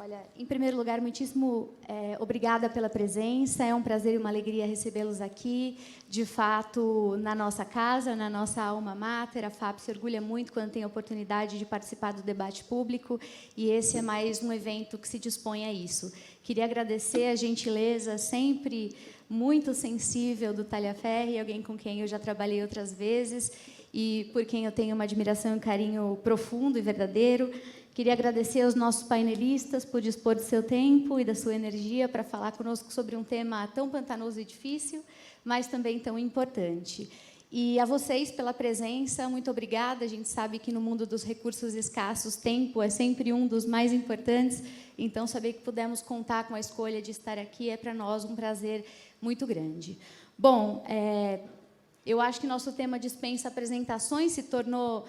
Olha, em primeiro lugar, muitíssimo obrigada pela presença. É um prazer e uma alegria recebê-los aqui, de fato, na nossa casa, na nossa alma mater. A FAP se orgulha muito quando tem a oportunidade de participar do debate público, e esse é mais um evento que se dispõe a isso. Queria agradecer a gentileza sempre muito sensível do Talhaferri, alguém com quem eu já trabalhei outras vezes e por quem eu tenho uma admiração e um carinho profundo e verdadeiro. Queria agradecer aos nossos painelistas por dispor do seu tempo e da sua energia para falar conosco sobre um tema tão pantanoso e difícil, mas também tão importante. E a vocês pela presença, muito obrigada. A gente sabe que no mundo dos recursos escassos, tempo é sempre um dos mais importantes, então saber que pudemos contar com a escolha de estar aqui é para nós um prazer muito grande. Bom, eu acho que nosso tema dispensa apresentações, se tornou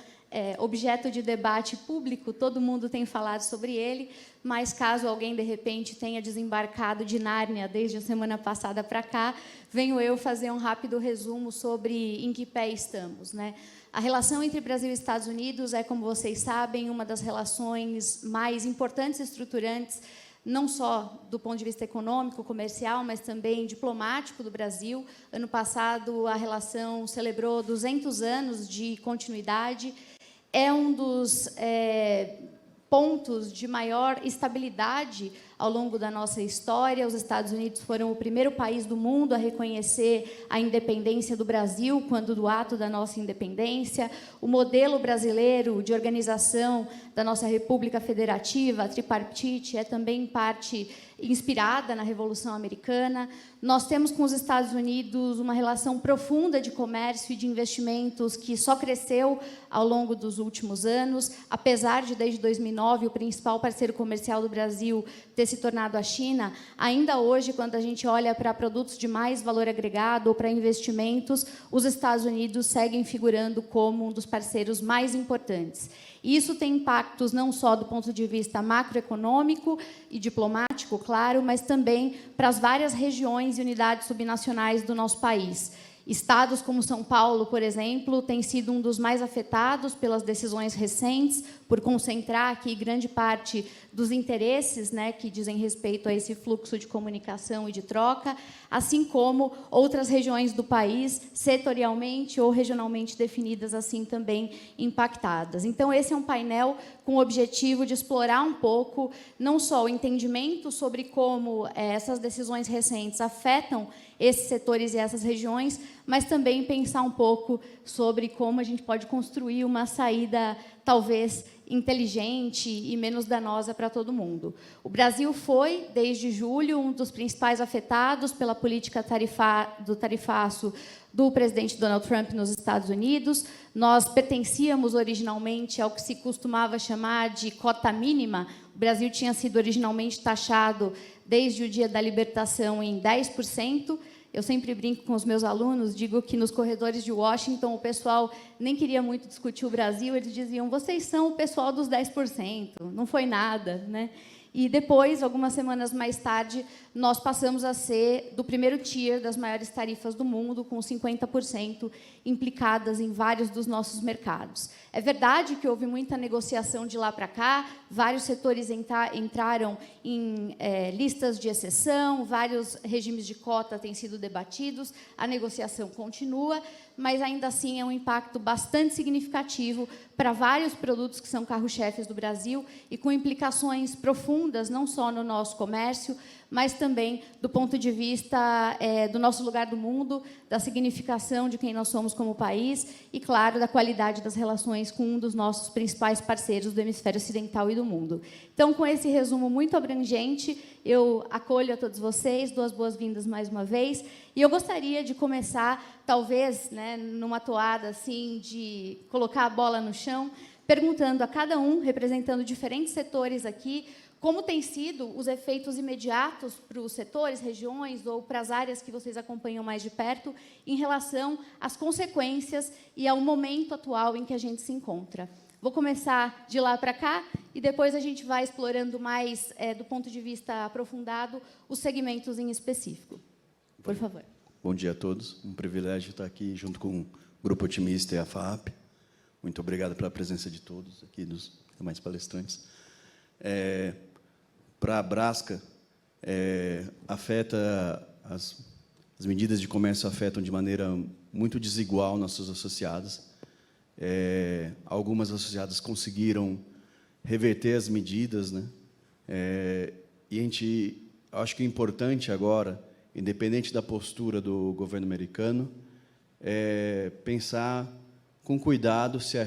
objeto de debate público, todo mundo tem falado sobre ele, mas caso alguém, de repente, tenha desembarcado de Nárnia desde a semana passada para cá, venho eu fazer um rápido resumo sobre em que pé estamos, né? A relação entre Brasil e Estados Unidos é, como vocês sabem, uma das relações mais importantes e estruturantes, não só do ponto de vista econômico, comercial, mas também diplomático do Brasil. Ano passado, a relação celebrou 200 anos de continuidade. É um dos pontos de maior estabilidade ao longo da nossa história. Os Estados Unidos foram o primeiro país do mundo a reconhecer a independência do Brasil quando do ato da nossa independência. O modelo brasileiro de organização da nossa República Federativa, a tripartite, é também parte inspirada na Revolução Americana. Nós temos com os Estados Unidos uma relação profunda de comércio e de investimentos que só cresceu ao longo dos últimos anos, apesar de, desde 2009, o principal parceiro comercial do Brasil ter se tornado a China. Ainda hoje, quando a gente olha para produtos de mais valor agregado ou para investimentos, os Estados Unidos seguem figurando como um dos parceiros mais importantes. E isso tem impactos não só do ponto de vista macroeconômico e diplomático, claro, mas também para as várias regiões e unidades subnacionais do nosso país. Estados como São Paulo, por exemplo, tem sido um dos mais afetados pelas decisões recentes, por concentrar aqui grande parte dos interesses, né, que dizem respeito a esse fluxo de comunicação e de troca, assim como outras regiões do país, setorialmente ou regionalmente definidas, assim também impactadas. Então, esse é um painel com o objetivo de explorar um pouco, não só o entendimento sobre como essas decisões recentes afetam esses setores e essas regiões, mas também pensar um pouco sobre como a gente pode construir uma saída, talvez, inteligente e menos danosa para todo mundo. O Brasil foi, desde julho, um dos principais afetados pela política do tarifaço do presidente Donald Trump nos Estados Unidos. Nós pertencíamos originalmente ao que se costumava chamar de cota mínima. O Brasil tinha sido originalmente taxado, desde o dia da libertação, em 10%. Eu sempre brinco com os meus alunos, digo que nos corredores de Washington o pessoal nem queria muito discutir o Brasil, eles diziam, vocês são o pessoal dos 10%, não foi nada, né? E depois, algumas semanas mais tarde, nós passamos a ser do primeiro tier das maiores tarifas do mundo, com 50% implicadas em vários dos nossos mercados. É verdade que houve muita negociação de lá para cá, vários setores entraram em listas de exceção, vários regimes de cota têm sido debatidos, a negociação continua, mas ainda assim é um impacto bastante significativo para vários produtos que são carro-chefes do Brasil e com implicações profundas, não só no nosso comércio, mas também do ponto de vista do nosso lugar do mundo, da significação de quem nós somos como país e, claro, da qualidade das relações com um dos nossos principais parceiros do hemisfério ocidental e do mundo. Então, com esse resumo muito abrangente, eu acolho a todos vocês, dou as boas-vindas mais uma vez, e eu gostaria de começar, talvez, né, numa toada assim, de colocar a bola no chão, perguntando a cada um, representando diferentes setores aqui, como têm sido os efeitos imediatos para os setores, regiões ou para as áreas que vocês acompanham mais de perto em relação às consequências e ao momento atual em que a gente se encontra. Vou começar de lá para cá e depois a gente vai explorando mais, do ponto de vista aprofundado, os segmentos em específico. Por favor. Bom dia a todos. Um privilégio estar aqui junto com o Grupo Otimista e a FAP. Muito obrigado pela presença de todos aqui, dos demais palestrantes. para a Brasca, as medidas de comércio afetam de maneira muito desigual nossas associadas. Algumas associadas conseguiram reverter as medidas, né? E acho que o importante agora, independente da postura do governo americano, é pensar com cuidado se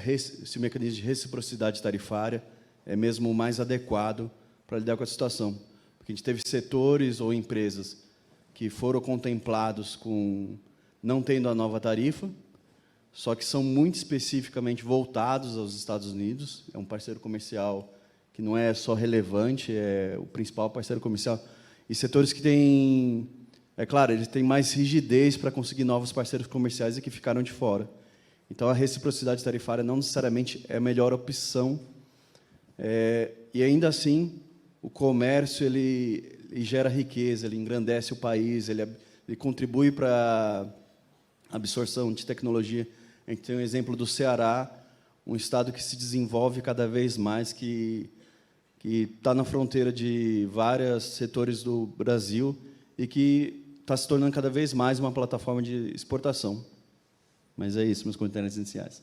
o mecanismo de reciprocidade tarifária é mesmo o mais adequado para lidar com a situação. Porque a gente teve setores ou empresas que foram contemplados com não tendo a nova tarifa, só que são muito especificamente voltados aos Estados Unidos. É um parceiro comercial que não é só relevante, é o principal parceiro comercial. E setores que têm, claro, eles têm mais rigidez para conseguir novos parceiros comerciais e que ficaram de fora. Então, a reciprocidade tarifária não necessariamente é a melhor opção. E, ainda assim, o comércio ele gera riqueza, ele engrandece o país, ele contribui para a absorção de tecnologia. A gente tem um exemplo do Ceará, um estado que se desenvolve cada vez mais, que está na fronteira de vários setores do Brasil e que está se tornando cada vez mais uma plataforma de exportação. Mas é isso, meus comentários iniciais.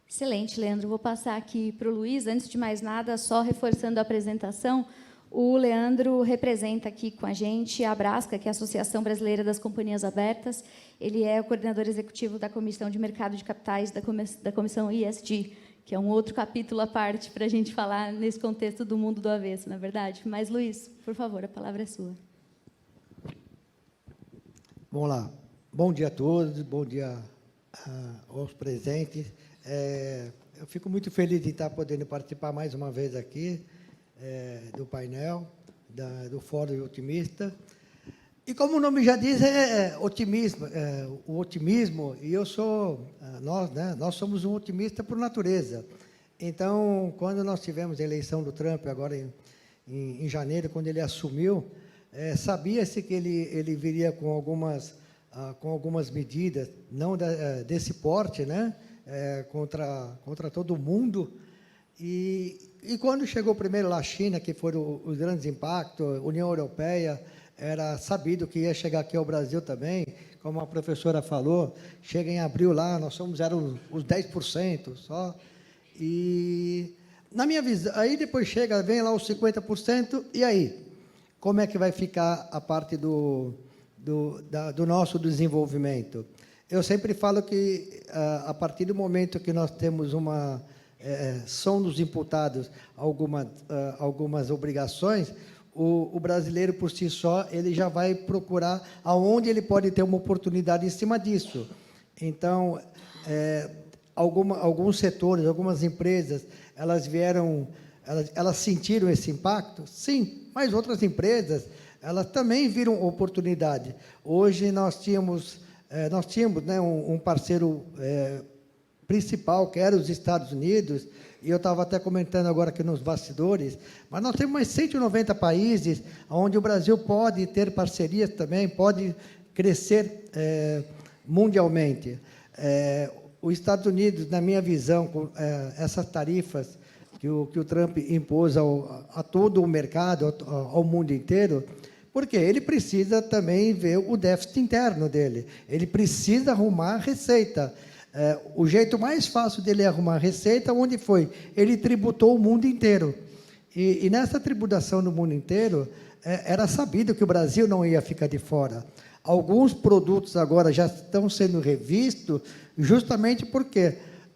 Excelente, Leandro. Vou passar aqui para o Luiz. Antes de mais nada, só reforçando a apresentação, o Leandro representa aqui com a gente a Brasca, que é a Associação Brasileira das Companhias Abertas. Ele é o coordenador executivo da Comissão de Mercado de Capitais da Comissão ESG, que é um outro capítulo à parte para a gente falar nesse contexto do mundo do avesso, na verdade. Mas, Luiz, por favor, a palavra é sua. Vamos lá. Bom dia a todos, bom dia aos presentes. Eu fico muito feliz de estar podendo participar mais uma vez aqui do painel, do Fórum Otimista. E, como o nome já diz, otimismo. O otimismo, e nós somos um otimista por natureza. Então, quando nós tivemos a eleição do Trump, agora em janeiro, quando ele assumiu, sabia-se que ele viria com algumas medidas, não desse porte, né, contra todo mundo. E quando chegou primeiro lá a China, que foram os grandes impactos, a União Europeia, era sabido que ia chegar aqui ao Brasil também, como a professora falou, chega em abril lá, nós eram os 10% só. E, na minha visão, aí depois vem lá os 50%, e aí? Como é que vai ficar a parte do nosso desenvolvimento? Eu sempre falo que, a partir do momento que nós temos são nos imputados algumas obrigações, o brasileiro, por si só, ele já vai procurar aonde ele pode ter uma oportunidade em cima disso. Então, alguns setores, algumas empresas, elas sentiram esse impacto? Sim, mas outras empresas, elas também viram oportunidade. Hoje, nós tínhamos né, um parceiro principal, que era os Estados Unidos, e eu estava até comentando agora aqui nos bastidores, mas nós temos mais 190 países onde o Brasil pode ter parcerias também, pode crescer mundialmente. Os Estados Unidos, na minha visão, com essas tarifas que o Trump impôs a todo o mercado, ao mundo inteiro, porque ele precisa também ver o déficit interno dele, ele precisa arrumar receita. O jeito mais fácil dele arrumar receita, onde foi? Ele tributou o mundo inteiro. E nessa tributação do mundo inteiro, era sabido que o Brasil não ia ficar de fora. Alguns produtos agora já estão sendo revistos, justamente porque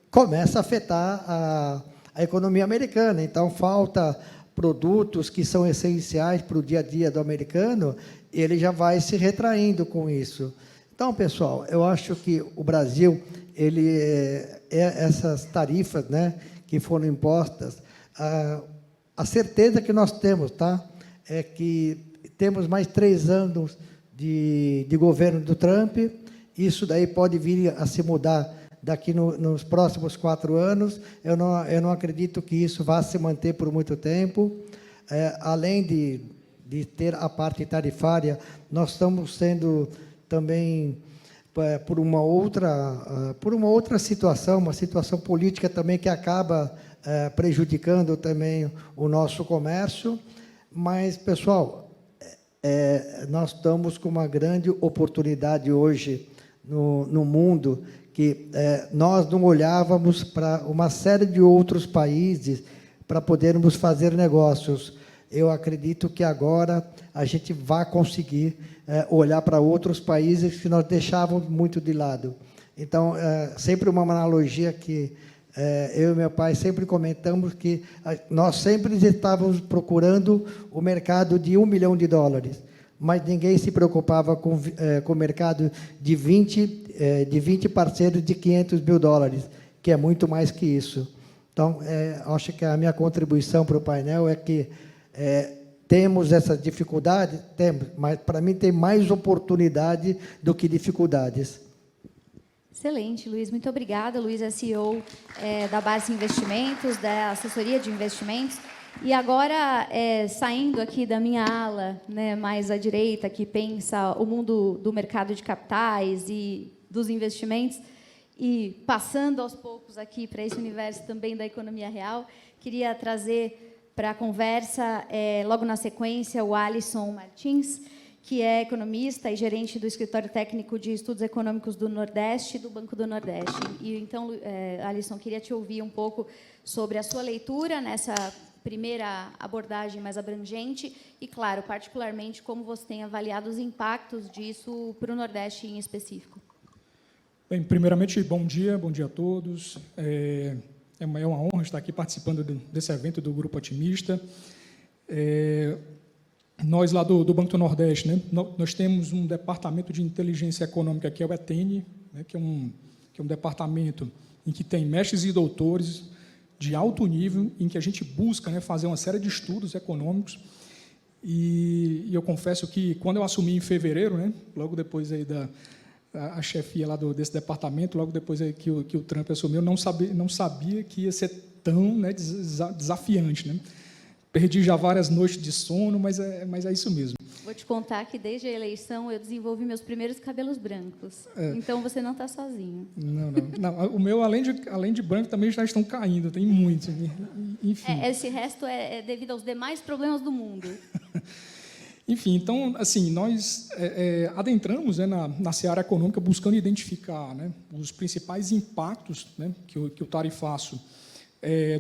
começa a afetar a economia americana. Então, falta produtos que são essenciais para o dia a dia do americano, e ele já vai se retraindo com isso. Então, pessoal, eu acho que o Brasil, essas tarifas, né, que foram impostas, a certeza que nós temos, tá, é que temos mais 3 anos de governo do Trump. Isso daí pode vir a se mudar daqui nos próximos 4 anos. Eu não acredito que isso vá se manter por muito tempo. Além de ter a parte tarifária, nós estamos sendo também, por uma outra situação, uma situação política também que acaba prejudicando também o nosso comércio. Mas, pessoal, nós estamos com uma grande oportunidade hoje no mundo, que nós não olhávamos para uma série de outros países para podermos fazer negócios. Eu acredito que agora a gente vai conseguir olhar para outros países que nós deixávamos muito de lado. Então, sempre uma analogia que eu e meu pai sempre comentamos, que nós sempre estávamos procurando o mercado de $1 milhão, mas ninguém se preocupava com o mercado de 20 parceiros de $500 mil, que é muito mais que isso. Então, acho que a minha contribuição para o painel é que temos essa dificuldade, temos, mas para mim tem mais oportunidade do que dificuldades. Excelente, Luiz. Muito obrigada. Luiz é CEO da Base Investimentos, da assessoria de investimentos. E agora, saindo aqui da minha ala, né, mais à direita, que pensa o mundo do mercado de capitais e dos investimentos, e passando aos poucos aqui para esse universo também da economia real, queria trazer para a conversa, logo na sequência, o Alisson Martins, que é economista e gerente do Escritório Técnico de Estudos Econômicos do Nordeste, do Banco do Nordeste. E, então, Alisson, queria te ouvir um pouco sobre a sua leitura nessa primeira abordagem mais abrangente e, claro, particularmente, como você tem avaliado os impactos disso para o Nordeste em específico. Bem, primeiramente, bom dia a todos. É uma honra estar aqui participando desse evento do Grupo Otimista. Nós, lá do Banco do Nordeste, né, nós temos um departamento de inteligência econômica, que é o ETN, né, que é um departamento em que tem mestres e doutores de alto nível, em que a gente busca, né, fazer uma série de estudos econômicos. E eu confesso que, quando eu assumi em fevereiro, né, logo depois aí a chefia lá desse departamento, logo depois aí que o Trump assumiu, não sabia que ia ser tão, né, desafiante, né? Perdi já várias noites de sono, mas é isso mesmo. Vou te contar que, desde a eleição, eu desenvolvi meus primeiros cabelos brancos. Então, você não está sozinho. Não. O meu, além de branco, também já estão caindo. Tem muitos. Enfim. Esse resto é devido aos demais problemas do mundo. Enfim, então, assim, nós adentramos, né, na seara econômica buscando identificar, né, os principais impactos, né, que o tarifaço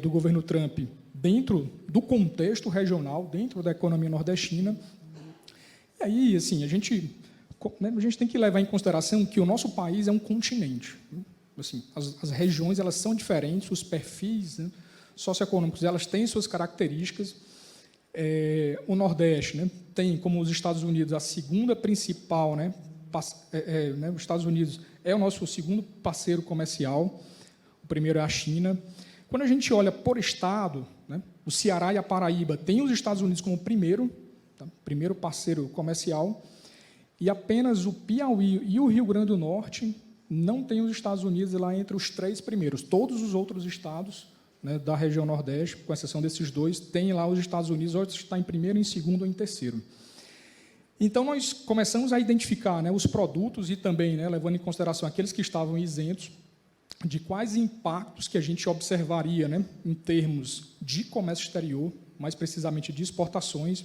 do governo Trump dentro do contexto regional, dentro da economia nordestina. E aí, assim, a gente tem que levar em consideração que o nosso país é um continente. Assim, as regiões, elas são diferentes, os perfis, né, socioeconômicos, elas têm suas características. O Nordeste, né, tem, como os Estados Unidos, a segunda principal, né, os Estados Unidos é o nosso segundo parceiro comercial, o primeiro é a China. Quando a gente olha por estado, né, o Ceará e a Paraíba têm os Estados Unidos como primeiro parceiro comercial, e apenas o Piauí e o Rio Grande do Norte não têm os Estados Unidos lá entre os 3 primeiros. Todos os outros estados, né, da região Nordeste, com exceção desses 2, têm lá os Estados Unidos, outros estão em primeiro, em segundo ou em terceiro. Então, nós começamos a identificar, né, os produtos e também, né, levando em consideração aqueles que estavam isentos, de quais impactos que a gente observaria, né, em termos de comércio exterior, mais precisamente de exportações.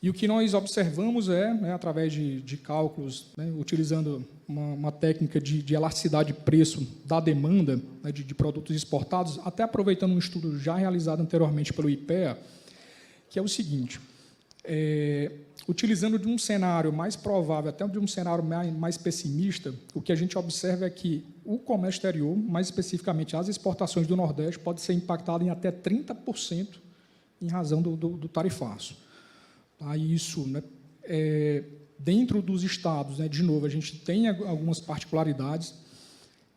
E o que nós observamos né, através de cálculos, né, utilizando uma técnica de elasticidade de preço da demanda, né, de produtos exportados, até aproveitando um estudo já realizado anteriormente pelo IPEA, que é o seguinte: utilizando de um cenário mais provável, até de um cenário mais pessimista, o que a gente observa é que o comércio exterior, mais especificamente as exportações do Nordeste, pode ser impactado em até 30% em razão do tarifaço. Isso, né, dentro dos estados, né, de novo, a gente tem algumas particularidades.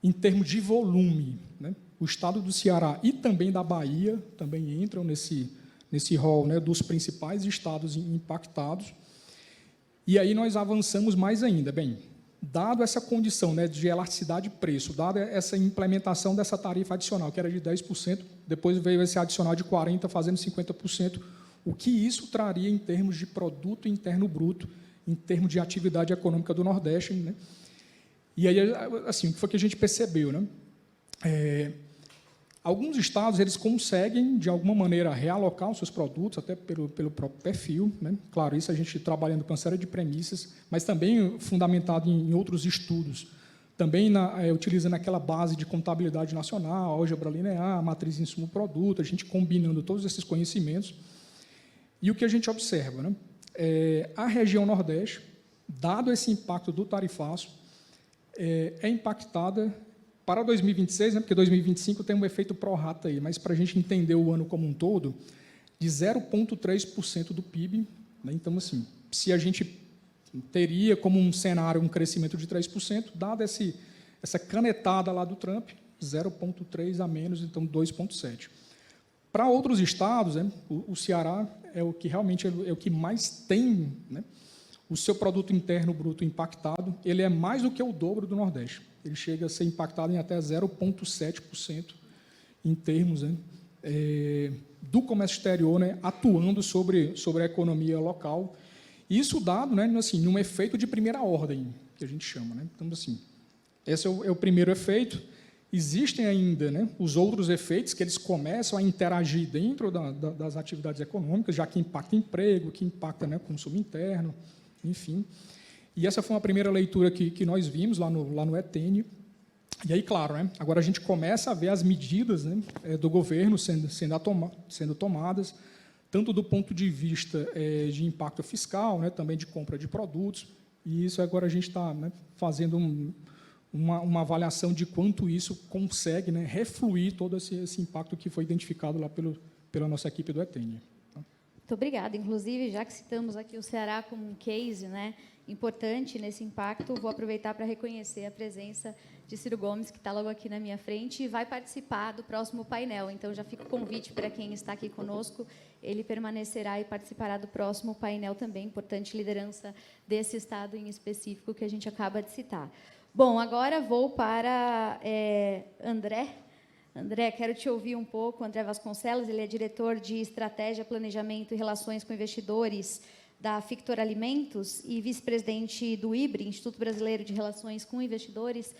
Em termos de volume, né, o estado do Ceará e também da Bahia também entram nesse rol, né, dos principais estados impactados. E aí nós avançamos mais ainda. Bem, dado essa condição, né, de elasticidade de preço, dada essa implementação dessa tarifa adicional, que era de 10%, depois veio esse adicional de 40%, fazendo 50%, o que isso traria em termos de produto interno bruto, em termos de atividade econômica do Nordeste, né? E aí, assim, o que foi que a gente percebeu, né? Alguns estados eles conseguem, de alguma maneira, realocar os seus produtos, até pelo próprio perfil, né? Claro, isso a gente trabalhando com uma série de premissas, mas também fundamentado em outros estudos. Também utilizando aquela base de contabilidade nacional, álgebra linear, matriz insumo-produto, a gente combinando todos esses conhecimentos. E o que a gente observa, né? A região Nordeste, dado esse impacto do tarifaço, é impactada para 2026, né, porque 2025 tem um efeito pró-rata aí, mas para a gente entender o ano como um todo, de 0,3% do PIB. Né, então, assim, se a gente teria como um cenário um crescimento de 3%, dada essa canetada lá do Trump, 0,3% a menos, então 2,7%. Para outros estados, né, o Ceará é o que realmente é o que mais tem, né, o seu produto interno bruto impactado, ele é mais do que o dobro do Nordeste. Ele chega a ser impactado em até 0,7% em termos, né, do comércio exterior, né, atuando sobre a economia local. Isso dado, né, assim, um efeito de primeira ordem, que a gente chama. Né? Então, assim, esse é o primeiro efeito. Existem ainda, né, os outros efeitos que eles começam a interagir dentro das atividades econômicas, já que impacta emprego, que impacta, né, consumo interno, enfim. E essa foi uma primeira leitura que nós vimos lá no ETN. E aí, claro, né, agora a gente começa a ver as medidas, né, do governo sendo tomadas, tanto do ponto de vista de impacto fiscal, né, também de compra de produtos, e isso agora a gente está, né, fazendo uma avaliação de quanto isso consegue, né, refluir todo esse impacto que foi identificado lá pela nossa equipe do ETN. Muito obrigada. Inclusive, já que citamos aqui o Ceará como um case, né, importante nesse impacto, vou aproveitar para reconhecer a presença de Ciro Gomes, que está logo aqui na minha frente, e vai participar do próximo painel. Então, já fica o convite para quem está aqui conosco, ele permanecerá e participará do próximo painel também, importante liderança desse estado em específico que a gente acaba de citar. Bom, agora vou para André. André, quero te ouvir um pouco. André Vasconcelos, ele é diretor de Estratégia, Planejamento e Relações com Investidores da Fictor Alimentos e vice-presidente do IBRE, Instituto Brasileiro de Relações com Investidores.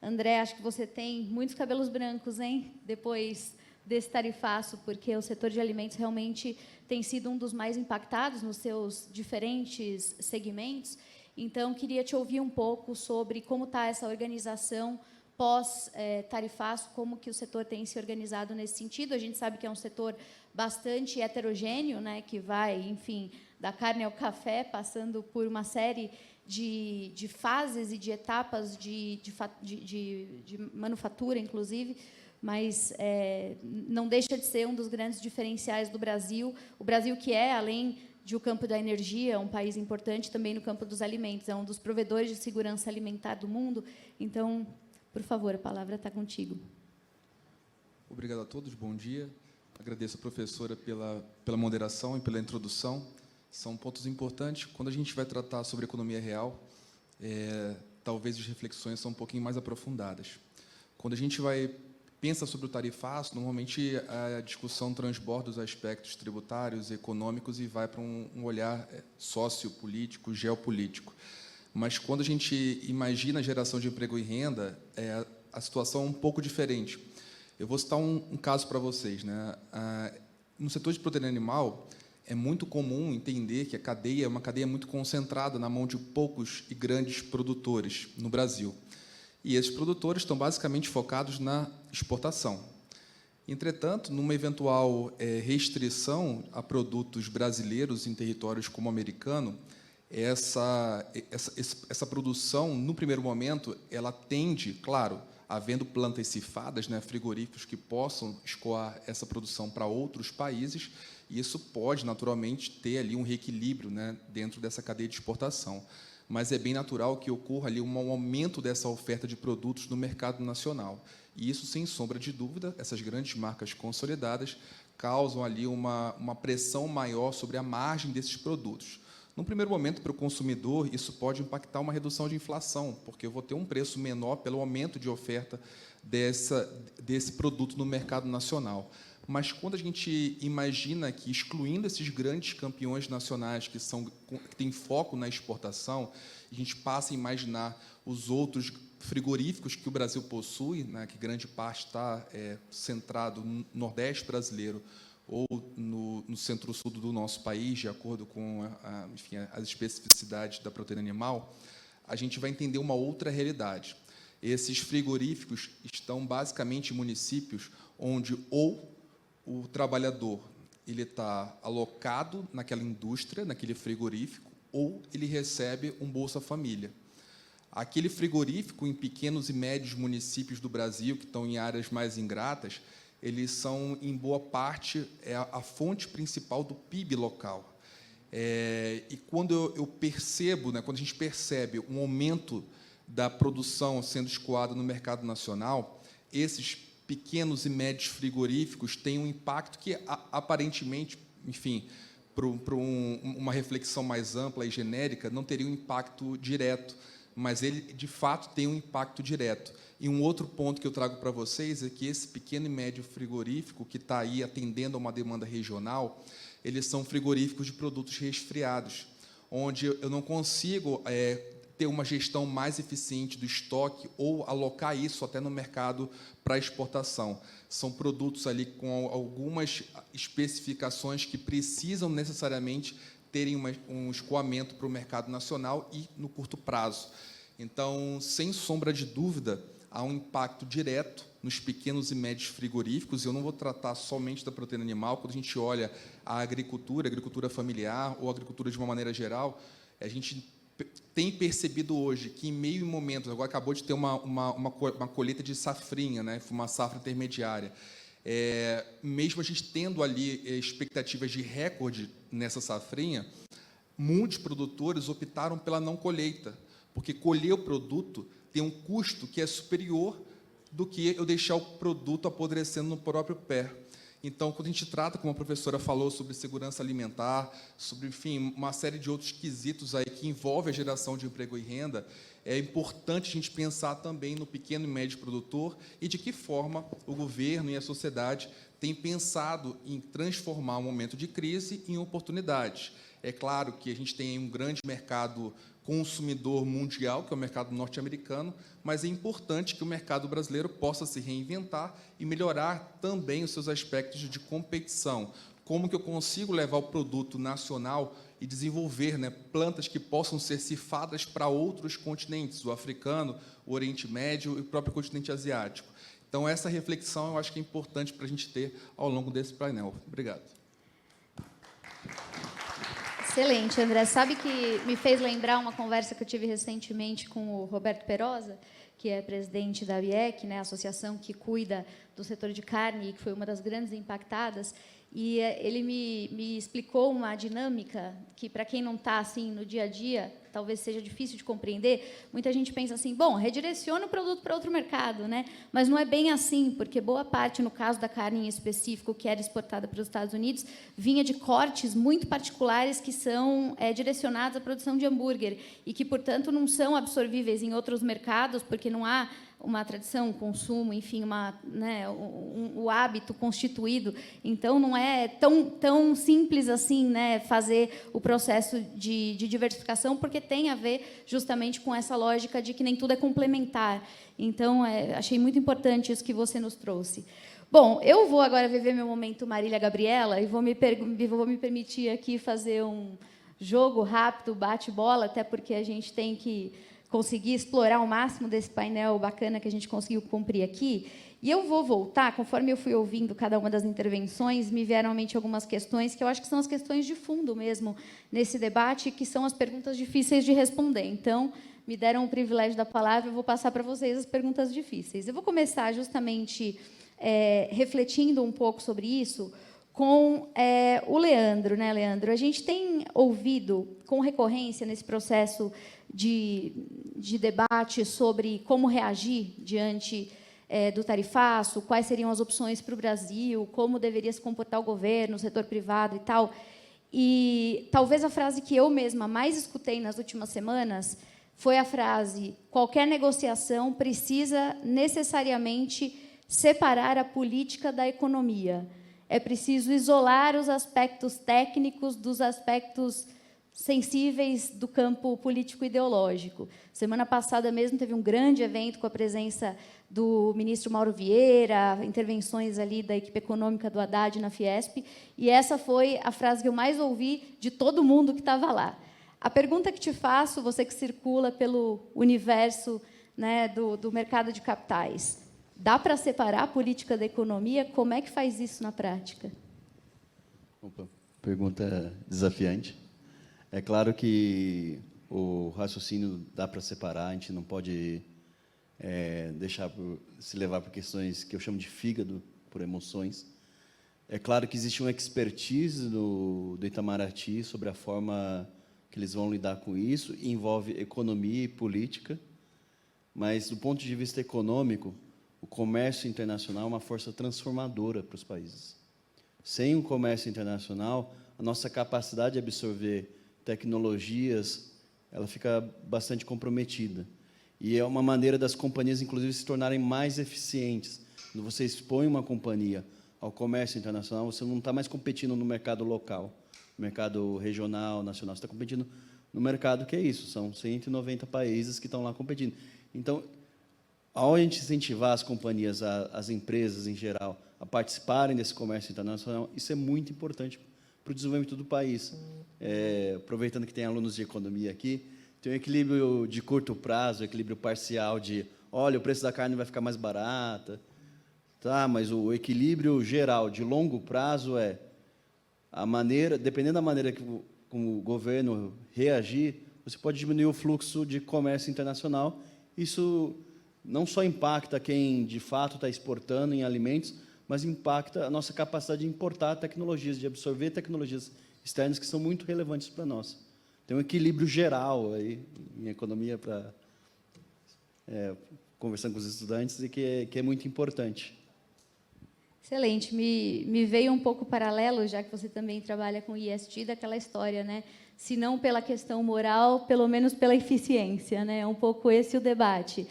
André, acho que você tem muitos cabelos brancos, hein? Depois desse tarifaço, porque o setor de alimentos realmente tem sido um dos mais impactados nos seus diferentes segmentos. Então, queria te ouvir um pouco sobre como está essa organização pós-tarifaço, como que o setor tem se organizado nesse sentido. A gente sabe que é um setor bastante heterogêneo, né, que vai, enfim, da carne ao café, passando por uma série de fases e de etapas de manufatura, inclusive, mas não deixa de ser um dos grandes diferenciais do Brasil. O Brasil que é, além de o campo da energia, um país importante também no campo dos alimentos, é um dos provedores de segurança alimentar do mundo. Então, por favor, a palavra está contigo. Obrigado a todos, bom dia. Agradeço a professora pela moderação e pela introdução. São pontos importantes. Quando a gente vai tratar sobre economia real, talvez as reflexões são um pouquinho mais aprofundadas. Quando a gente pensa sobre o tarifaço, normalmente a discussão transborda os aspectos tributários, econômicos e vai para um olhar sociopolítico, geopolítico. Mas, quando a gente imagina a geração de emprego e renda, a situação é um pouco diferente. Eu vou citar um caso para vocês. Né? No setor de proteína animal, é muito comum entender que a cadeia é uma cadeia muito concentrada na mão de poucos e grandes produtores no Brasil. E esses produtores estão basicamente focados na exportação. Entretanto, numa eventual restrição a produtos brasileiros em territórios como o americano, essa produção, no primeiro momento, ela tende, claro, havendo plantas cefadas, né, frigoríficos que possam escoar essa produção para outros países, e isso pode, naturalmente, ter ali um reequilíbrio, né, dentro dessa cadeia de exportação. Mas é bem natural que ocorra ali um aumento dessa oferta de produtos no mercado nacional. E isso, sem sombra de dúvida, essas grandes marcas consolidadas causam ali uma pressão maior sobre a margem desses produtos. No primeiro momento, para o consumidor, isso pode impactar uma redução de inflação, porque eu vou ter um preço menor pelo aumento de oferta desse produto no mercado nacional. Mas, quando a gente imagina que, excluindo esses grandes campeões nacionais que têm foco na exportação, a gente passa a imaginar os outros frigoríficos que o Brasil possui, né, que grande parte está centrado no Nordeste brasileiro ou no centro-sul do nosso país, de acordo com enfim, as especificidades da proteína animal, a gente vai entender uma outra realidade. Esses frigoríficos estão basicamente em municípios onde ou o trabalhador ele está alocado naquela indústria, naquele frigorífico, ou ele recebe um Bolsa Família. Aquele frigorífico em pequenos e médios municípios do Brasil, que estão em áreas mais ingratas, eles são, em boa parte, a fonte principal do PIB local. E quando eu percebo, né, quando a gente percebe um aumento da produção sendo escoada no mercado nacional, esses pequenos e médios frigoríficos têm um impacto que, aparentemente, enfim, para uma reflexão mais ampla e genérica, não teria um impacto direto, mas ele, de fato, tem um impacto direto. E um outro ponto que eu trago para vocês é que esse pequeno e médio frigorífico, que está aí atendendo a uma demanda regional, eles são frigoríficos de produtos resfriados, onde eu não consigo ter uma gestão mais eficiente do estoque ou alocar isso até no mercado para exportação. São produtos ali com algumas especificações que precisam necessariamente terem um escoamento para o mercado nacional e no curto prazo. Então, sem sombra de dúvida, há um impacto direto nos pequenos e médios frigoríficos. Eu não vou tratar somente da proteína animal. Quando a gente olha a agricultura familiar ou a agricultura de uma maneira geral, a gente tem percebido hoje que, em meio a momentos, agora acabou de ter uma colheita de safrinha, né, uma safra intermediária, mesmo a gente tendo ali expectativas de recorde nessa safrinha, muitos produtores optaram pela não colheita, porque colher o produto tem um custo que é superior do que eu deixar o produto apodrecendo no próprio pé. Então, quando a gente trata, como a professora falou, sobre segurança alimentar, sobre, enfim, uma série de outros quesitos aí que envolvem a geração de emprego e renda, é importante a gente pensar também no pequeno e médio produtor e de que forma o governo e a sociedade têm pensado em transformar um momento de crise em oportunidade. É claro que a gente tem um grande mercado consumidor mundial, que é o mercado norte-americano, mas é importante que o mercado brasileiro possa se reinventar e melhorar também os seus aspectos de competição. Como que eu consigo levar o produto nacional e desenvolver, né, plantas que possam ser cefadas para outros continentes, o africano, o Oriente Médio e o próprio continente asiático. Então, essa reflexão eu acho que é importante para a gente ter ao longo desse painel. Obrigado. Excelente, André. Sabe que me fez lembrar uma conversa que eu tive recentemente com o Roberto Perosa, que é presidente da ABIEC, né, a associação que cuida do setor de carne e que foi uma das grandes impactadas. E ele me explicou uma dinâmica que, para quem não está assim no dia a dia, talvez seja difícil de compreender. Muita gente pensa assim, bom, redireciona o produto para outro mercado, né? Mas não é bem assim, porque boa parte, no caso da carne em específico, que era exportada para os Estados Unidos, vinha de cortes muito particulares que são direcionados à produção de hambúrguer e que, portanto, não são absorvíveis em outros mercados, porque não há uma tradição, um consumo, enfim, o hábito constituído. Então, não é tão simples assim, né, fazer o processo de diversificação, porque tem a ver justamente com essa lógica de que nem tudo é complementar. Então, achei muito importante isso que você nos trouxe. Bom, eu vou agora viver meu momento Marília Gabriela e vou me permitir aqui fazer um jogo rápido, bate-bola, até porque a gente tem que conseguir explorar o máximo desse painel bacana que a gente conseguiu cumprir aqui. E eu vou voltar, conforme eu fui ouvindo cada uma das intervenções, me vieram à mente algumas questões que eu acho que são as questões de fundo mesmo nesse debate, que são as perguntas difíceis de responder. Então, me deram o privilégio da palavra, eu vou passar para vocês as perguntas difíceis. Eu vou começar justamente refletindo um pouco sobre isso com o Leandro, né, Leandro? A gente tem ouvido com recorrência nesse processo de debate sobre como reagir diante do tarifaço, quais seriam as opções para o Brasil, como deveria se comportar o governo, o setor privado e tal. E talvez a frase que eu mesma mais escutei nas últimas semanas foi a frase: qualquer negociação precisa necessariamente separar a política da economia. É preciso isolar os aspectos técnicos dos aspectos sensíveis do campo político-ideológico. Semana passada mesmo teve um grande evento com a presença do ministro Mauro Vieira, intervenções ali da equipe econômica do Haddad na Fiesp, e essa foi a frase que eu mais ouvi de todo mundo que estava lá. A pergunta que te faço, você que circula pelo universo, né, do mercado de capitais, dá para separar a política da economia? Como é que faz isso na prática? Opa, pergunta desafiante. É claro que o raciocínio dá para separar, a gente não pode deixar se levar por questões que eu chamo de fígado, por emoções. É claro que existe uma expertise do Itamaraty sobre a forma que eles vão lidar com isso, envolve economia e política, mas, do ponto de vista econômico, o comércio internacional é uma força transformadora para os países. Sem o comércio internacional, a nossa capacidade de absorver tecnologias, ela fica bastante comprometida. E é uma maneira das companhias, inclusive, se tornarem mais eficientes. Quando você expõe uma companhia ao comércio internacional, você não está mais competindo no mercado local, no mercado regional, nacional, você está competindo no mercado que é isso, são 190 países que estão lá competindo. Então, ao a gente incentivar as companhias, as empresas em geral, a participarem desse comércio internacional, isso é muito importante para o desenvolvimento do país. Aproveitando que tem alunos de economia aqui, tem um equilíbrio de curto prazo, equilíbrio parcial de, olha, o preço da carne vai ficar mais barata, tá? Mas o equilíbrio geral de longo prazo é a maneira, dependendo da maneira como o governo reagir, você pode diminuir o fluxo de comércio internacional. Isso não só impacta quem, de fato, está exportando em alimentos, mas impacta a nossa capacidade de importar tecnologias, de absorver tecnologias externas que são muito relevantes para nós. Tem um equilíbrio geral aí em economia para conversando com os estudantes e que é muito importante. Excelente. Me veio um pouco paralelo, já que você também trabalha com ESG, daquela história, né? Se não pela questão moral, pelo menos pela eficiência, né? É um pouco esse o debate.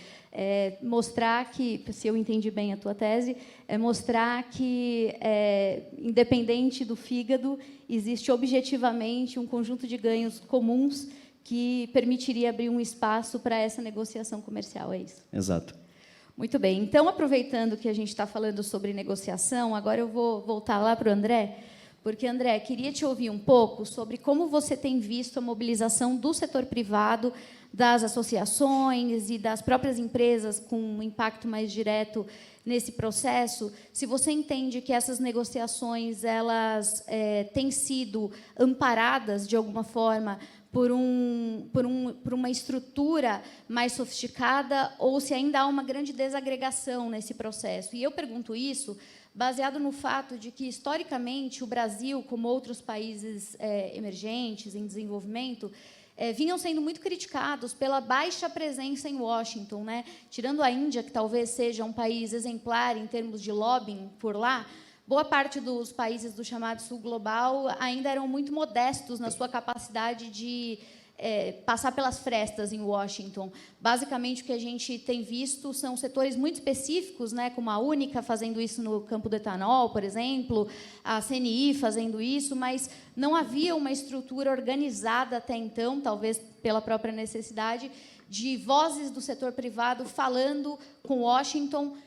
Mostrar que, se eu entendi bem a tua tese, mostrar que, independente do fígado, existe objetivamente um conjunto de ganhos comuns que permitiria abrir um espaço para essa negociação comercial, é isso? Exato. Muito bem. Então, aproveitando que a gente está falando sobre negociação, agora eu vou voltar lá para o André, porque, André, queria te ouvir um pouco sobre como você tem visto a mobilização do setor privado, das associações e das próprias empresas com um impacto mais direto nesse processo. Se você entende que essas negociações elas têm sido amparadas, de alguma forma, por uma estrutura mais sofisticada, ou se ainda há uma grande desagregação nesse processo. E eu pergunto isso baseado no fato de que, historicamente, o Brasil, como outros países emergentes, em desenvolvimento, vinham sendo muito criticados pela baixa presença em Washington, né? Tirando a Índia, que talvez seja um país exemplar em termos de lobbying por lá, boa parte dos países do chamado Sul Global ainda eram muito modestos na sua capacidade de passar pelas frestas em Washington. Basicamente, o que a gente tem visto são setores muito específicos, né, como a Única fazendo isso no campo do etanol, por exemplo, a CNI fazendo isso, mas não havia uma estrutura organizada até então, talvez pela própria necessidade, de vozes do setor privado falando com Washington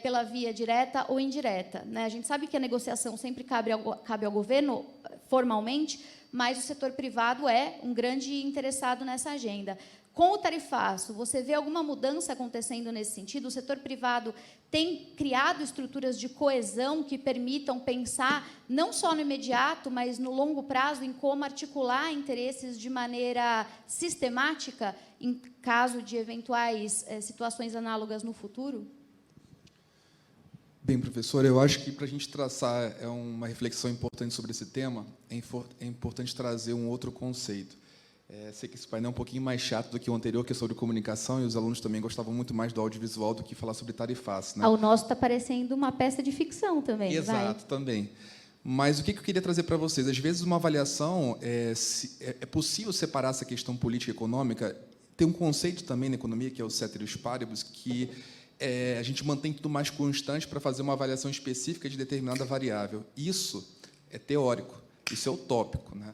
pela via direta ou indireta, né? A gente sabe que a negociação sempre cabe ao governo, formalmente, mas o setor privado é um grande interessado nessa agenda. Com o tarifaço, você vê alguma mudança acontecendo nesse sentido? O setor privado tem criado estruturas de coesão que permitam pensar não só no imediato, mas no longo prazo, em como articular interesses de maneira sistemática em caso de eventuais situações análogas no futuro? Bem, professor, eu acho que, para a gente traçar uma reflexão importante sobre esse tema, é importante trazer um outro conceito. Sei que esse painel é um pouquinho mais chato do que o anterior, que é sobre comunicação, e os alunos também gostavam muito mais do audiovisual do que falar sobre tarifaço, né? O nosso está parecendo uma peça de ficção também. Exato, também. Mas o que eu queria trazer para vocês? Às vezes, uma avaliação, é possível separar essa questão política e econômica. Tem um conceito também na economia, que é o ceteris paribus, que a gente mantém tudo mais constante para fazer uma avaliação específica de determinada variável. Isso é teórico, isso é utópico, né?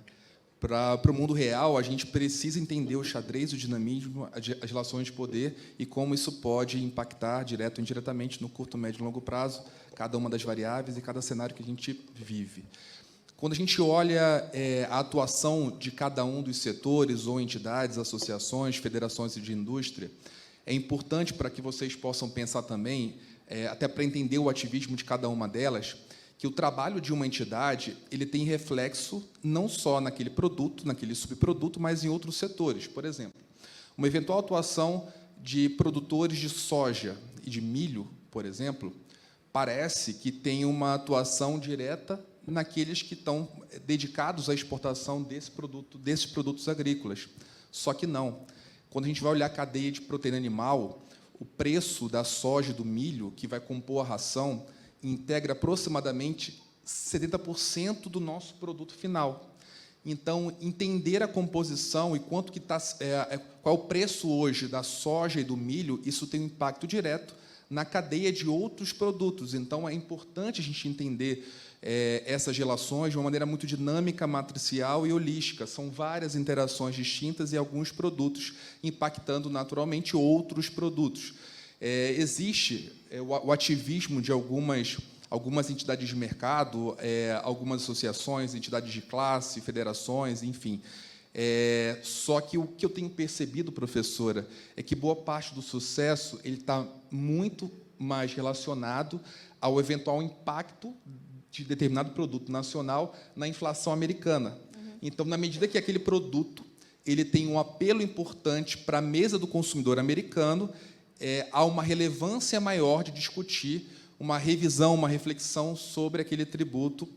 Para o mundo real, a gente precisa entender o xadrez, o dinamismo, as relações de poder e como isso pode impactar, direto ou indiretamente, no curto, médio e longo prazo, cada uma das variáveis e cada cenário que a gente vive. Quando a gente olha a atuação de cada um dos setores ou entidades, associações, federações de indústria, é importante para que vocês possam pensar também, até para entender o ativismo de cada uma delas, que o trabalho de uma entidade ele tem reflexo não só naquele produto, naquele subproduto, mas em outros setores. Por exemplo, uma eventual atuação de produtores de soja e de milho, por exemplo, parece que tem uma atuação direta naqueles que estão dedicados à exportação desses produtos agrícolas. Só que não. Quando a gente vai olhar a cadeia de proteína animal, o preço da soja e do milho, que vai compor a ração, integra aproximadamente 70% do nosso produto final. Então, entender a composição e quanto que qual é o preço hoje da soja e do milho, isso tem um impacto direto na cadeia de outros produtos. Então, é importante a gente entender essas relações de uma maneira muito dinâmica, matricial e holística. São várias interações distintas e alguns produtos impactando naturalmente outros produtos. Existe o ativismo de algumas entidades de mercado, algumas associações, entidades de classe, federações, enfim. Só que o que eu tenho percebido, professora, é que boa parte do sucesso ele está muito mais relacionado ao eventual impacto de determinado produto nacional na inflação americana. Então, na medida que aquele produto ele tem um apelo importante para a mesa do consumidor americano, há uma relevância maior de discutir uma revisão, uma reflexão sobre aquele tributo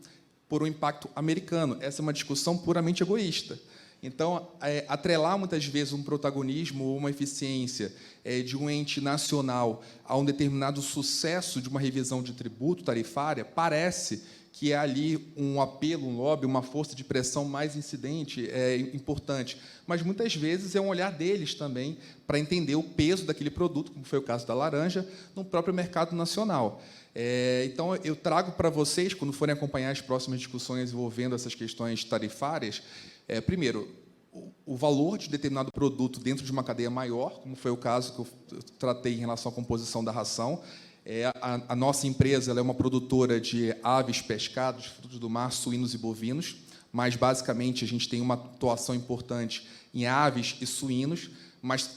por um impacto americano. Essa é uma discussão puramente egoísta. Então, atrelar, muitas vezes, um protagonismo ou uma eficiência de um ente nacional a um determinado sucesso de uma revisão de tributo tarifária, parece que é ali um apelo, um lobby, uma força de pressão mais incidente, importante. Mas, muitas vezes, é um olhar deles também para entender o peso daquele produto, como foi o caso da laranja, no próprio mercado nacional. Então, eu trago para vocês, quando forem acompanhar as próximas discussões envolvendo essas questões tarifárias, primeiro, o valor de determinado produto dentro de uma cadeia maior, como foi o caso que eu tratei em relação à composição da ração. A nossa empresa ela é uma produtora de aves, pescados, frutos do mar, suínos e bovinos, mas, basicamente, a gente tem uma atuação importante em aves e suínos, mas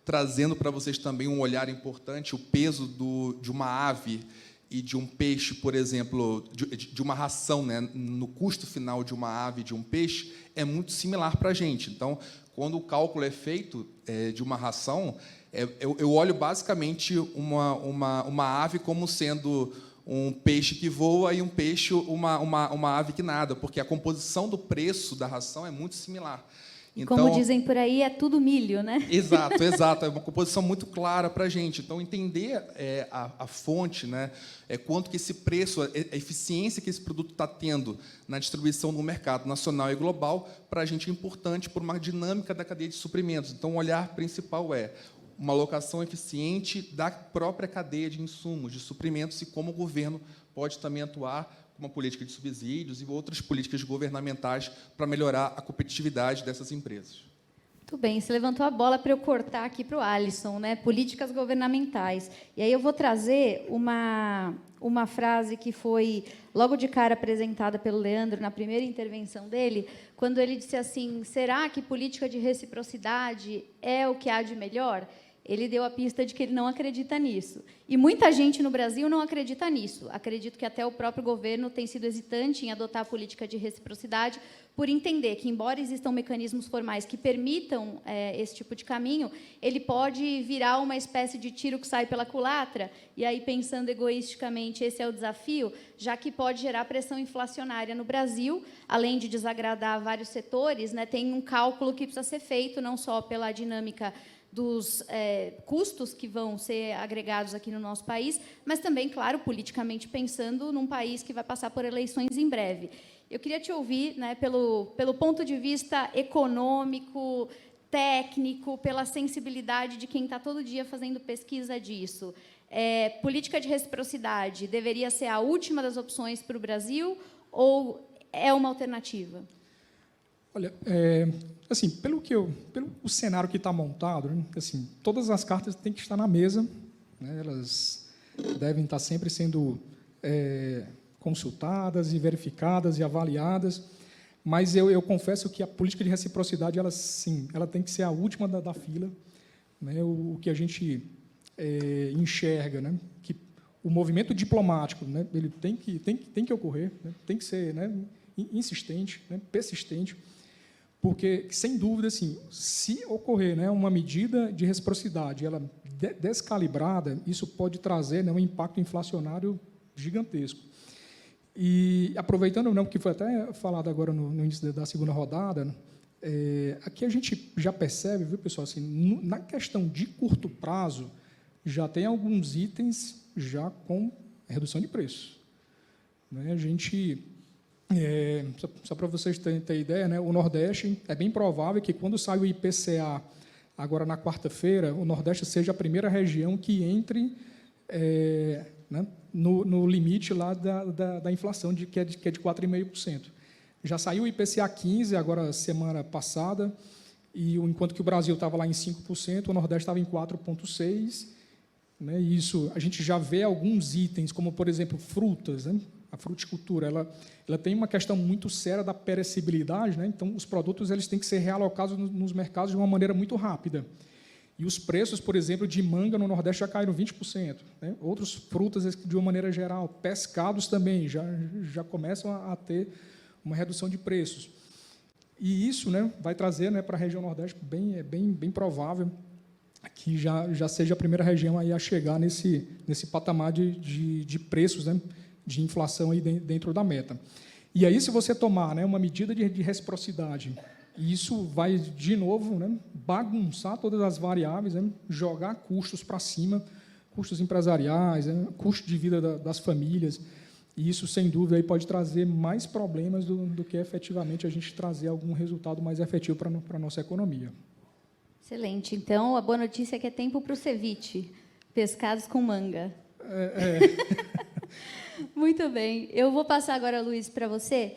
trazendo para vocês também um olhar importante, o peso de uma ave e de um peixe, por exemplo, de uma ração, né, no custo final de uma ave e de um peixe, é muito similar para a gente. Então, quando o cálculo é feito de uma ração, eu olho basicamente uma ave como sendo um peixe que voa e um peixe uma ave que nada, porque a composição do preço da ração é muito similar. Então, como dizem por aí, é tudo milho, né? Exato, exato. É uma composição muito clara para a gente. Então, entender a fonte, né, quanto que esse preço, a eficiência que esse produto está tendo na distribuição no mercado nacional e global, para a gente é importante por uma dinâmica da cadeia de suprimentos. Então, o olhar principal é uma alocação eficiente da própria cadeia de insumos, de suprimentos, e como o governo pode também atuar com uma política de subsídios e outras políticas governamentais para melhorar a competitividade dessas empresas. Muito bem, você levantou a bola para eu cortar aqui para o Alisson, né? Políticas governamentais. E aí eu vou trazer uma frase que foi logo de cara apresentada pelo Leandro na primeira intervenção dele, quando ele disse assim: será que política de reciprocidade é o que há de melhor? Ele deu a pista de que ele não acredita nisso. E muita gente no Brasil não acredita nisso. Acredito que até o próprio governo tem sido hesitante em adotar a política de reciprocidade, por entender que, embora existam mecanismos formais que permitam esse tipo de caminho, ele pode virar uma espécie de tiro que sai pela culatra, e aí, pensando egoisticamente, esse é o desafio, já que pode gerar pressão inflacionária no Brasil, além de desagradar vários setores, né, tem um cálculo que precisa ser feito, não só pela dinâmica dos custos que vão ser agregados aqui no nosso país, mas também, claro, politicamente pensando, num país que vai passar por eleições em breve. Eu queria te ouvir, né, pelo ponto de vista econômico, técnico, pela sensibilidade de quem está todo dia fazendo pesquisa disso. Política de reciprocidade deveria ser a última das opções para o Brasil ou é uma alternativa? Olha, assim, pelo o cenário que está montado, né, assim, todas as cartas têm que estar na mesa, né, elas devem estar sempre sendo consultadas e verificadas e avaliadas, mas eu confesso que a política de reciprocidade, ela tem que ser a última da fila, né, o que a gente enxerga, né, que o movimento diplomático, né, ele tem que ocorrer, né, tem que ser, né, insistente, né, persistente, porque, sem dúvida, assim, se ocorrer, né, uma medida de reciprocidade, ela descalibrada, isso pode trazer, né, um impacto inflacionário gigantesco. E, aproveitando, né, o que foi até falado agora no início da segunda rodada, né, aqui a gente já percebe, viu, pessoal, assim, na questão de curto prazo, já tem alguns itens já com redução de preço, né? A gente, só para vocês terem ideia, né, o Nordeste, é bem provável que, quando sai o IPCA, agora na quarta-feira, o Nordeste seja a primeira região que entre né, no limite lá da inflação, que é de 4,5%. Já saiu o IPCA 15, agora, semana passada, e enquanto que o Brasil estava lá em 5%, o Nordeste estava em 4,6%. Né, e isso, a gente já vê alguns itens, como, por exemplo, frutas, né? A fruticultura, ela tem uma questão muito séria da perecibilidade, né? Então, os produtos eles têm que ser realocados nos mercados de uma maneira muito rápida. E os preços, por exemplo, de manga no Nordeste já caíram 20%. Né? Outras frutas, de uma maneira geral, pescados também já começam a ter uma redução de preços. E isso, né, vai trazer, né, para a região Nordeste, bem provável que já seja a primeira região aí a chegar nesse patamar de preços, né, de inflação aí dentro da meta. E aí, se você tomar, né, uma medida de reciprocidade, isso vai, de novo, né, bagunçar todas as variáveis, né, jogar custos para cima, custos empresariais, né, custo de vida das famílias, e isso, sem dúvida, aí pode trazer mais problemas do que, efetivamente, a gente trazer algum resultado mais efetivo para a nossa economia. Excelente. Então, a boa notícia é que é tempo para o ceviche, pescados com manga. Muito bem. Eu vou passar agora, Luiz, para você.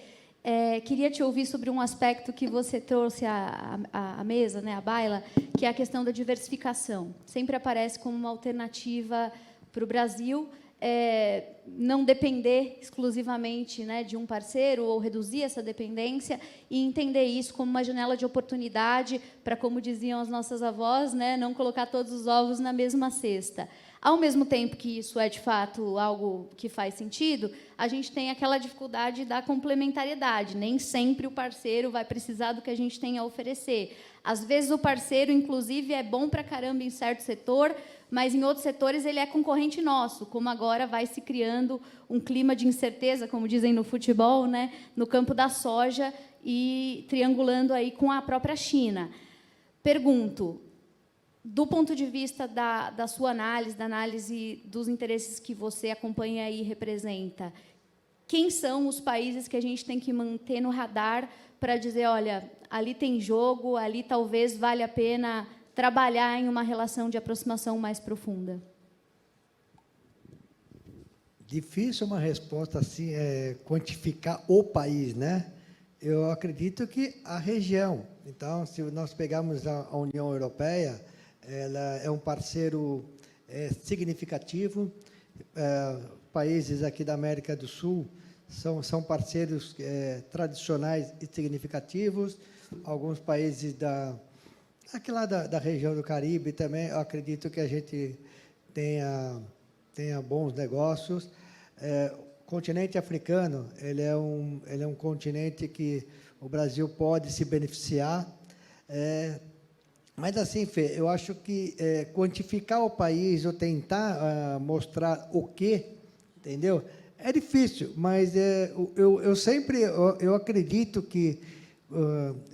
Queria te ouvir sobre um aspecto que você trouxe à mesa, né, à baila, que é a questão da diversificação. Sempre aparece como uma alternativa para o Brasil, não depender exclusivamente, né, de um parceiro, ou reduzir essa dependência, e entender isso como uma janela de oportunidade para, como diziam as nossas avós, né, não colocar todos os ovos na mesma cesta. Ao mesmo tempo que isso é, de fato, algo que faz sentido, a gente tem aquela dificuldade da complementariedade. Nem sempre o parceiro vai precisar do que a gente tem a oferecer. Às vezes, o parceiro, inclusive, é bom para caramba em certo setor, mas, em outros setores, ele é concorrente nosso, como agora vai se criando um clima de incerteza, como dizem no futebol, né, no campo da soja, e triangulando aí com a própria China. Pergunto, do ponto de vista da sua análise, da análise dos interesses que você acompanha e representa, quem são os países que a gente tem que manter no radar para dizer, olha, ali tem jogo, ali talvez valha a pena trabalhar em uma relação de aproximação mais profunda? Difícil uma resposta assim, quantificar o país, né? Eu acredito que a região. Então, se nós pegarmos a União Europeia, ela é um parceiro significativo. Países aqui da América do Sul são parceiros tradicionais e significativos. Alguns países aqui lá da região do Caribe também, eu acredito que a gente tenha bons negócios. O continente africano, ele é um continente que o Brasil pode se beneficiar. Mas, assim, Fê, eu acho que quantificar o país ou tentar mostrar o quê, entendeu? É difícil, mas eu acredito que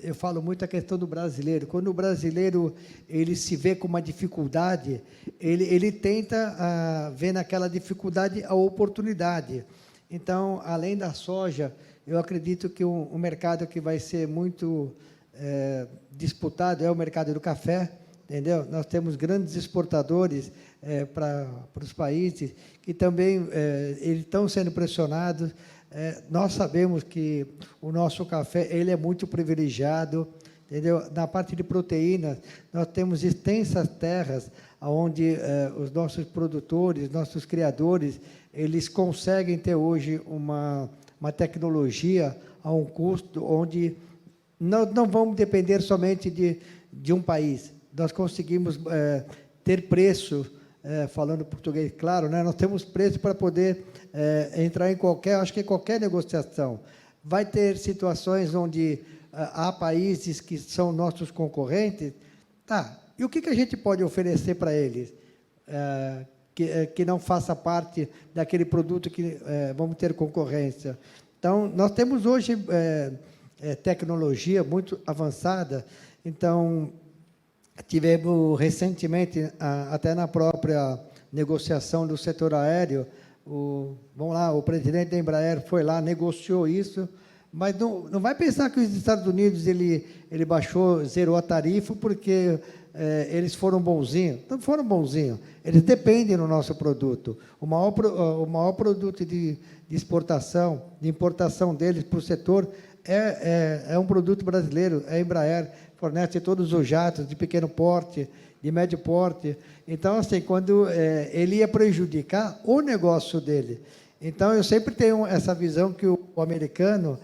eu falo muito a questão do brasileiro. Quando o brasileiro ele se vê com uma dificuldade, ele tenta ver naquela dificuldade a oportunidade. Então, além da soja, eu acredito que um mercado que vai ser muito disputado é o mercado do café, entendeu? Nós temos grandes exportadores para os países que também eles estão sendo pressionados. nós sabemos que o nosso café ele é muito privilegiado, entendeu? Na parte de proteínas, nós temos extensas terras onde os nossos produtores, nossos criadores, eles conseguem ter hoje uma tecnologia a um custo onde não vamos depender somente de um país. Nós conseguimos ter preço, falando português claro, né? Nós temos preço para poder entrar em qualquer negociação. Vai ter situações onde há países que são nossos concorrentes, tá? E o que a gente pode oferecer para eles que não faça parte daquele produto que vamos ter concorrência? Então, nós temos hoje tecnologia muito avançada. Então, tivemos recentemente, até na própria negociação do setor aéreo, o presidente da Embraer foi lá, negociou isso, mas não vai pensar que os Estados Unidos ele zerou a tarifa porque eles foram bonzinhos. Não foram bonzinhos. Eles dependem do nosso produto. O maior produto de exportação, de importação deles para o setor é um produto brasileiro, é a Embraer, fornece todos os jatos de pequeno porte, de médio porte. Então, assim, quando ele ia prejudicar o negócio dele. Então, eu sempre tenho essa visão que o americano...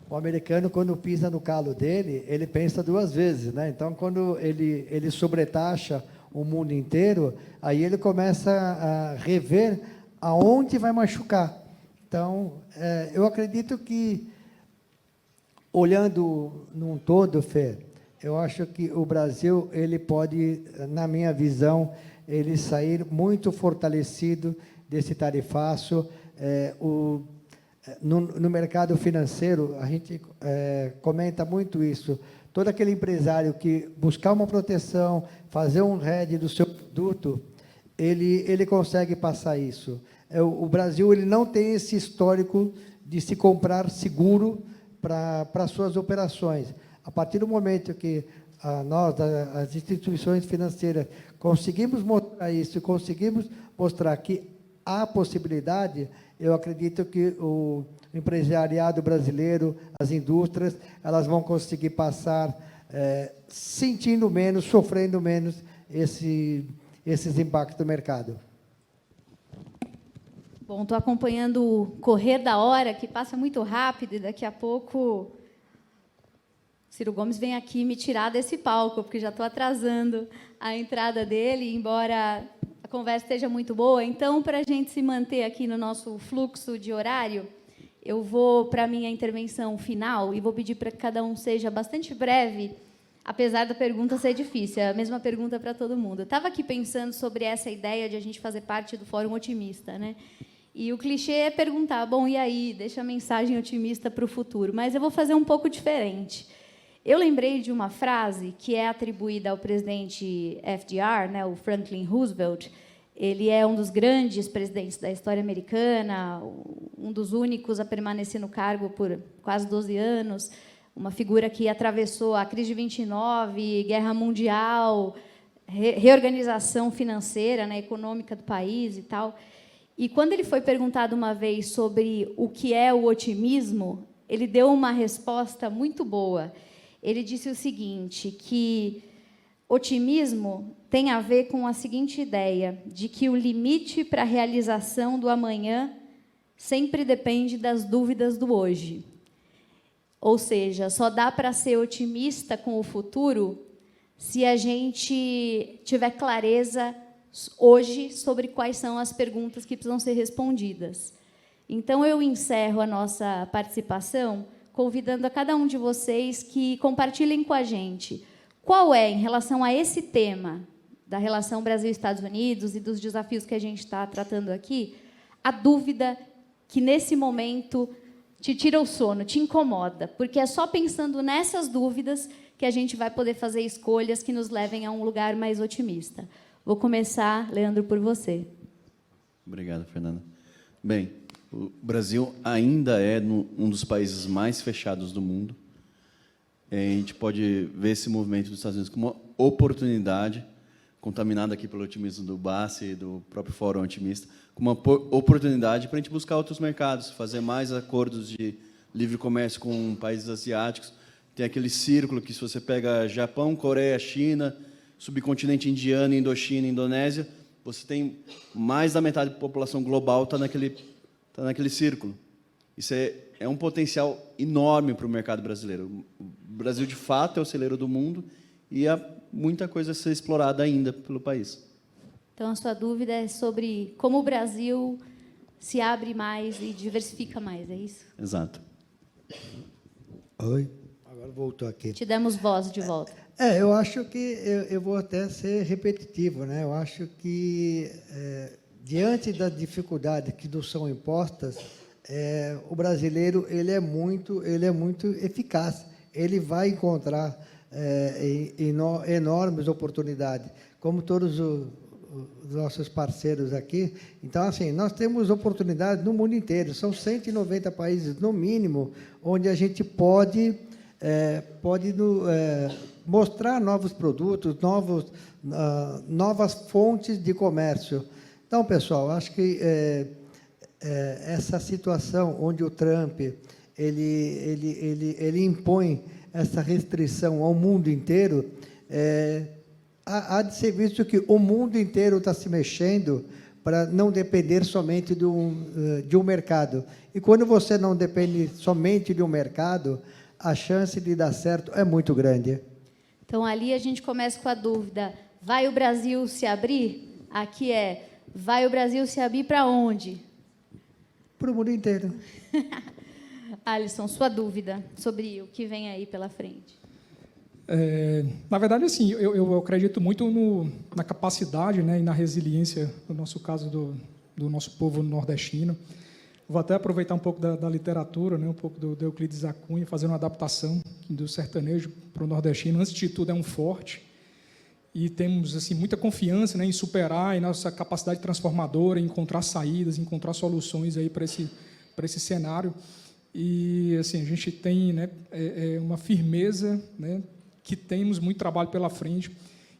O americano, quando pisa no calo dele, ele pensa duas vezes, né? Então, quando ele sobretaxa o mundo inteiro, aí ele começa a rever aonde vai machucar. Então, eu acredito que, olhando num todo, Fê, eu acho que o Brasil ele pode, na minha visão, ele sair muito fortalecido desse tarifaço. No mercado financeiro, a gente comenta muito isso. Todo aquele empresário que buscar uma proteção, fazer um hedge do seu produto, ele consegue passar isso. O Brasil ele não tem esse histórico de se comprar seguro para suas operações. A partir do momento que nós, as instituições financeiras, conseguimos mostrar isso, conseguimos mostrar que há possibilidade, eu acredito que o empresariado brasileiro, as indústrias, elas vão conseguir passar sentindo menos, sofrendo menos esses impactos do mercado. Bom, estou acompanhando o correr da hora, que passa muito rápido, e daqui a pouco Ciro Gomes vem aqui me tirar desse palco, porque já estou atrasando a entrada dele, embora a conversa esteja muito boa. Então, para a gente se manter aqui no nosso fluxo de horário, eu vou para a minha intervenção final e vou pedir para que cada um seja bastante breve, apesar da pergunta ser difícil. É a mesma pergunta para todo mundo. Eu estava aqui pensando sobre essa ideia de a gente fazer parte do Fórum Otimista, né? E o clichê é perguntar, bom, e aí? Deixa a mensagem otimista para o futuro. Mas eu vou fazer um pouco diferente. Eu lembrei de uma frase que é atribuída ao presidente FDR, né, o Franklin Roosevelt. Ele é um dos grandes presidentes da história americana, um dos únicos a permanecer no cargo por quase 12 anos, uma figura que atravessou a crise de 29, guerra mundial, reorganização financeira, né, econômica do país e tal. E, quando ele foi perguntado uma vez sobre o que é o otimismo, ele deu uma resposta muito boa. Ele disse o seguinte, que otimismo tem a ver com a seguinte ideia, de que o limite para a realização do amanhã sempre depende das dúvidas do hoje. Ou seja, só dá para ser otimista com o futuro se a gente tiver clareza hoje sobre quais são as perguntas que precisam ser respondidas. Então, eu encerro a nossa participação convidando a cada um de vocês que compartilhem com a gente qual é, em relação a esse tema da relação Brasil-Estados Unidos e dos desafios que a gente está tratando aqui, a dúvida que, nesse momento, te tira o sono, te incomoda, porque é só pensando nessas dúvidas que a gente vai poder fazer escolhas que nos levem a um lugar mais otimista. Vou começar, Leandro, por você. Obrigado, Fernanda. Bem, o Brasil ainda é um dos países mais fechados do mundo. A gente pode ver esse movimento dos Estados Unidos como uma oportunidade contaminado aqui pelo otimismo do Bassi e do próprio Fórum Otimista, como uma oportunidade para a gente buscar outros mercados, fazer mais acordos de livre comércio com países asiáticos. Tem aquele círculo que, se você pega Japão, Coreia, China, subcontinente indiano, Indochina, Indonésia, você tem mais da metade da população global está naquele círculo. Isso é um potencial enorme para o mercado brasileiro. O Brasil, de fato, é o celeiro do mundo e há muita coisa a ser explorada ainda pelo país. Então, a sua dúvida é sobre como o Brasil se abre mais e diversifica mais, é isso? Exato. Oi, agora voltou aqui. Te demos voz de volta. Eu acho que eu vou até ser repetitivo, né? Eu acho que, diante das dificuldades que nos são impostas, o brasileiro ele é muito eficaz. Ele vai encontrar enormes oportunidades, como todos os nossos parceiros aqui. Então, assim, nós temos oportunidades no mundo inteiro. São 190 países, no mínimo, onde a gente pode mostrar novos produtos, novas fontes de comércio. Então, pessoal, acho que essa situação onde o Trump ele impõe essa restrição ao mundo inteiro, há de ser visto que o mundo inteiro está se mexendo para não depender somente de um mercado. E quando você não depende somente de um mercado, a chance de dar certo é muito grande. Então, ali a gente começa com a dúvida, vai o Brasil se abrir? Aqui vai o Brasil se abrir para onde? Para o mundo inteiro. Alisson, sua dúvida sobre o que vem aí pela frente. Na verdade, assim, eu acredito muito na capacidade, né, e na resiliência, no nosso caso, do nosso povo nordestino. Vou até aproveitar um pouco da literatura, né, um pouco do Euclides da Cunha, fazer uma adaptação do sertanejo para o nordestino. Antes de tudo, é um forte. E temos assim, muita confiança, né, em superar, em nossa capacidade transformadora, em encontrar saídas, encontrar soluções aí para esse cenário. E assim, a gente tem, né, uma firmeza, né, que temos muito trabalho pela frente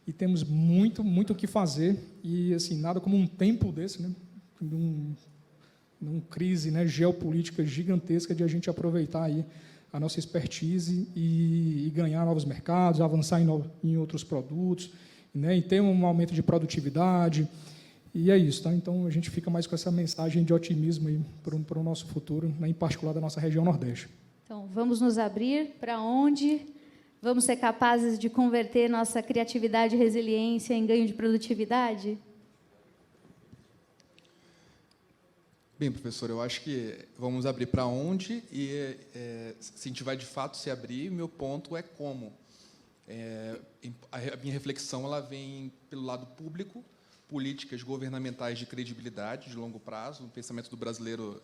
e temos muito o que fazer. E assim, nada como um tempo desse, né, numa crise, né, geopolítica gigantesca, de a gente aproveitar aí a nossa expertise e ganhar novos mercados, avançar em outros produtos, né, e ter um aumento de produtividade. E é isso, tá? Então, a gente fica mais com essa mensagem de otimismo aí para o nosso futuro, né, em particular da nossa região Nordeste. Então, vamos nos abrir para onde vamos ser capazes de converter nossa criatividade e resiliência em ganho de produtividade? Bem, professor, eu acho que vamos abrir para onde e se a gente vai de fato se abrir, o meu ponto é como. A minha reflexão ela vem pelo lado público, políticas governamentais de credibilidade de longo prazo. O pensamento do brasileiro,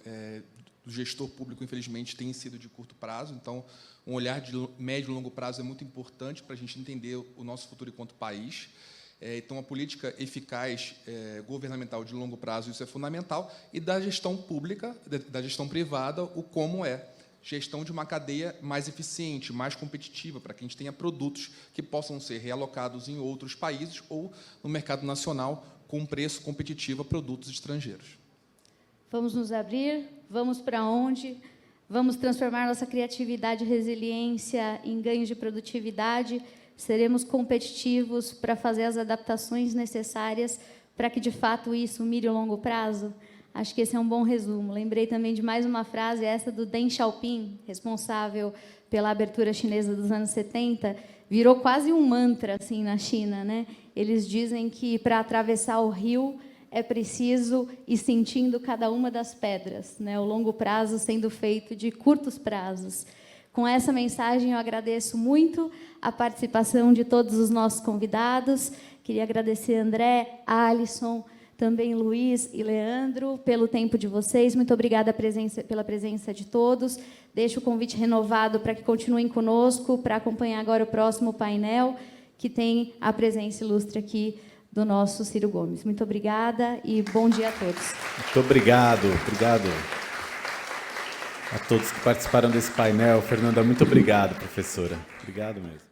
do gestor público, infelizmente, tem sido de curto prazo. Então, um olhar de médio e longo prazo é muito importante para a gente entender o nosso futuro enquanto país. Então, a política eficaz governamental de longo prazo, isso é fundamental. E da gestão pública, da gestão privada, o como gestão de uma cadeia mais eficiente, mais competitiva, para que a gente tenha produtos que possam ser realocados em outros países ou no mercado nacional com preço competitivo a produtos estrangeiros. Vamos nos abrir, vamos para onde? Vamos transformar nossa criatividade e resiliência em ganhos de produtividade. Seremos competitivos para fazer as adaptações necessárias para que, de fato, isso mire o longo prazo? Acho que esse é um bom resumo. Lembrei também de mais uma frase, essa do Deng Xiaoping, responsável pela abertura chinesa dos anos 70, virou quase um mantra assim na China, né? Eles dizem que para atravessar o rio é preciso ir sentindo cada uma das pedras, né? O longo prazo sendo feito de curtos prazos. Com essa mensagem, eu agradeço muito a participação de todos os nossos convidados. Queria agradecer André, Alisson, também Luiz e Leandro, pelo tempo de vocês. Muito obrigada pela presença de todos. Deixo o convite renovado para que continuem conosco, para acompanhar agora o próximo painel, que tem a presença ilustre aqui do nosso Ciro Gomes. Muito obrigada e bom dia a todos. Muito obrigado a todos que participaram desse painel. Fernanda, muito obrigado, professora. Obrigado mesmo.